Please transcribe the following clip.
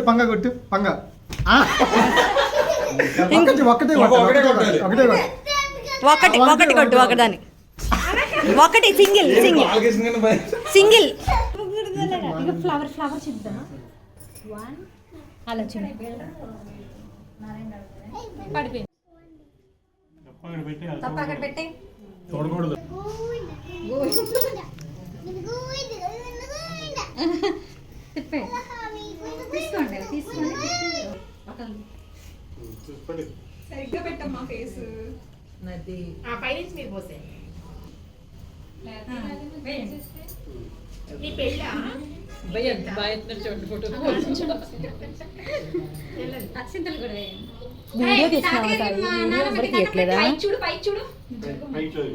పంగ కొట్టు పంగ ఒకటే కొట్టు ఒకదాని ఒకటి సింగిల్ ఫ్లవర్ చూద్దామా అలా పడిపోయింది తప్ప అక్కడ పెట్టే చూడకూడదు తీసుకోండి సరిగ్గా పెట్టమ్మా ఫేస్ పైనుంచి మీరు పోసే నీ పెళ్ళా అక్షింతలు కూడా వీడియో తీస్తున్నావా? చూడు పై చూడు చూడు